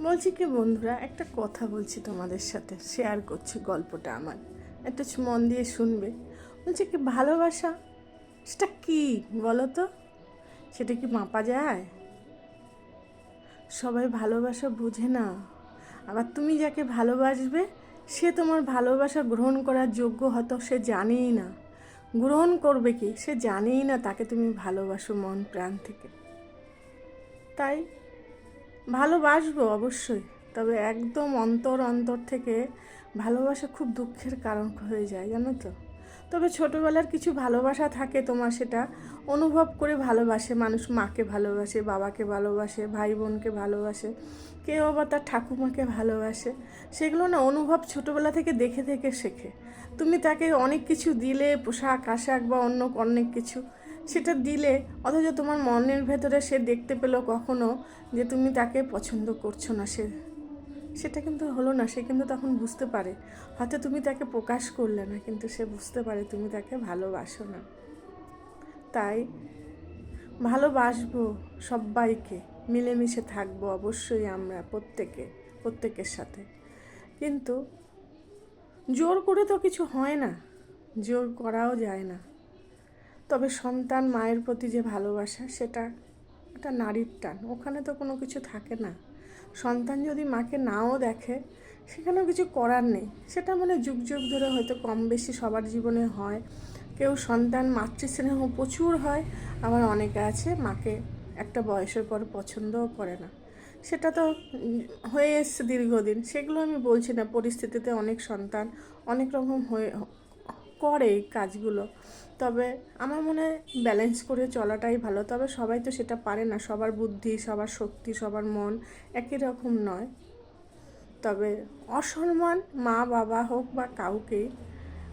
বলছি কি বন্ধুরা, একটা কথা বলছি তোমাদের সাথে, শেয়ার করছি গল্পটা আমার, একটু মন দিয়ে শুনবে। বলছি কি, ভালোবাসা সেটা কি বলো তো? সেটা কি মাপা যায়? সবাই ভালোবাসা বুঝে না। আবার তুমি যাকে ভালোবাসবে সে তোমার ভালোবাসা গ্রহণ করার যোগ্য হয়তো সে জানেই না। গ্রহণ করবে কি সে জানেই না তাকে তুমি ভালোবাসো মন প্রাণ থেকে। তাই ভালোবাসবো অবশ্যই, তবে একদম অন্তর অন্তর থেকে ভালোবাসা খুব দুঃখের কারণ হয়ে যায়, জানো তো। তবে ছোটোবেলার কিছু ভালোবাসা থাকে তোমার, সেটা অনুভব করে ভালোবাসে মানুষ। মাকে ভালোবাসে, বাবাকে ভালোবাসে, ভাই বোনকে ভালোবাসে, কেউ আবার তার ঠাকুমাকে ভালোবাসে। সেগুলো না অনুভব ছোটোবেলা থেকে দেখে দেখে শেখে। তুমি তাকে অনেক কিছু দিলে, পোশাক আশাক বা অন্য অনেক কিছু সেটা দিলে, অথচ তোমার মনের ভেতরে সে দেখতে পেলো কখনো যে তুমি তাকে পছন্দ করছো না, সেটা কিন্তু হলো না। সে কিন্তু তখন বুঝতে পারে, হয়তো তুমি তাকে প্রকাশ করলে না, কিন্তু সে বুঝতে পারে তুমি তাকে ভালোবাসো না। তাই ভালোবাসবো সবাইকে, মিলেমিশে থাকবো অবশ্যই আমরা প্রত্যেকের সাথে। কিন্তু জোর করে তো কিছু হয় না, জোর করাও যায় না। তবে সন্তান মায়ের প্রতি যে ভালোবাসা, সেটা একটা নারীর টান, ওখানে তো কোনো কিছু থাকে না। সন্তান যদি মাকে নাও দেখে, সেখানেও কিছু করার নেই। সেটা মানে যুগ যুগ ধরে হয়তো কম বেশি সবার জীবনে হয়। কেউ সন্তান মাতৃস্নেহ প্রচুর হয়, আবার অনেকে আছে মাকে একটা বয়সের পর পছন্দও করে না। সেটা তো হয়ে এসছে দীর্ঘদিন, সেগুলো আমি বলছি না। পরিস্থিতিতে অনেক সন্তান অনেক রকম হয়ে করে এই কাজগুলো। তবে আমার মনে হয় ব্যালেন্স করে চলাটাই ভালো। তবে সবাই তো সেটা পারে না, সবার বুদ্ধি, সবার শক্তি, সবার মন একই রকম নয়। তবে অসম্মান মা বাবা হোক বা কাউকেই,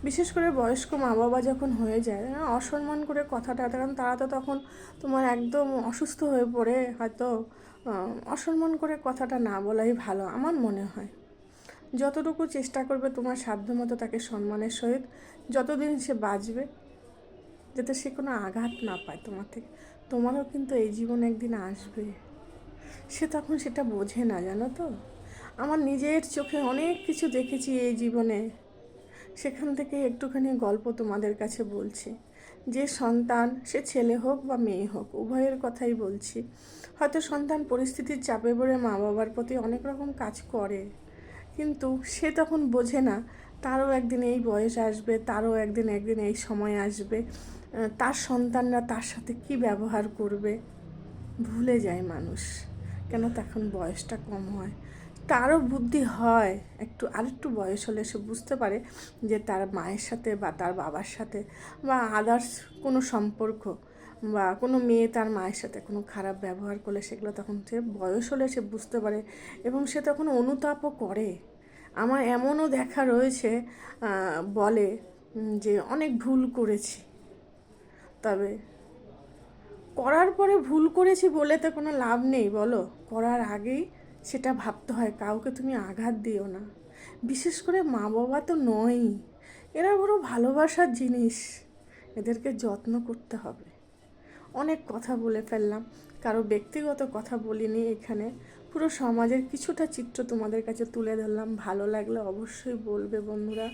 বিশেষ করে বয়স্ক মা বাবা যখন হয়ে যায়, অসম্মান করে কথাটা, কারণ তারা তো তখন তোমার একদম অসুস্থ হয়ে পড়ে, হয়তো অসম্মান করে কথাটা না বলাই ভালো আমার মনে হয়। যতটুকু চেষ্টা করবে তোমার সাধ্যমতো তাকে সম্মানের সহিত, যতদিন সে বাঁচবে, যাতে সে কোনো আঘাত না পায় তোমার থেকে। তোমারও কিন্তু এই জীবন একদিন আসবে, সে তখন সেটা বোঝে না, জানো তো। আমার নিজের চোখে অনেক কিছু দেখেছি এই জীবনে, সেখান থেকে একটুখানি গল্প তোমাদের কাছে বলছি। যে সন্তান, সে ছেলে হোক বা মেয়ে হোক, উভয়ের কথাই বলছি। হয়তো সন্তান পরিস্থিতির চাপে পড়ে মা বাবার প্রতি অনেক রকম কাজ করে, কিন্তু সে তখন বোঝে না তারও একদিন এই বয়স আসবে, তারও একদিন এই সময় আসবে, তার সন্তানরা তার সাথে কী ব্যবহার করবে ভুলে যায় মানুষ। কেন তখন বয়সটা কম হয়, তারও বুদ্ধি হয় একটু, আরেকটু বয়স হলে সে বুঝতে পারে যে তার মায়ের সাথে বা তার বাবার সাথে বা আদার্স কোনো সম্পর্ক, বা কোনো মেয়ে তার মায়ের সাথে কোনো খারাপ ব্যবহার করলে, সেগুলো তখন সে বয়স হলে সে বুঝতে পারে, এবং সে তখন অনুতাপও করে। আমার এমনও দেখা রয়েছে, বলে যে অনেক ভুল করেছি, তবে করার পরে ভুল করেছি বলে তো কোনো লাভ নেই বলো। করার আগেই সেটা ভাবতে হয়, কাউকে তুমি আঘাত দিও না। বিশেষ করে মা বাবা তো নয়ই, এরা বড় ভালোবাসার জিনিস, এদেরকে যত্ন করতে হবে। অনেক কথা বলে ফেললাম, কারো ব্যক্তিগত কথা বলিনি এখানে, পুরো সমাজের কিছুটা চিত্র তোমাদের কাছে তুলে ধরলাম। ভালো লাগলে অবশ্যই বলবে বন্ধুরা।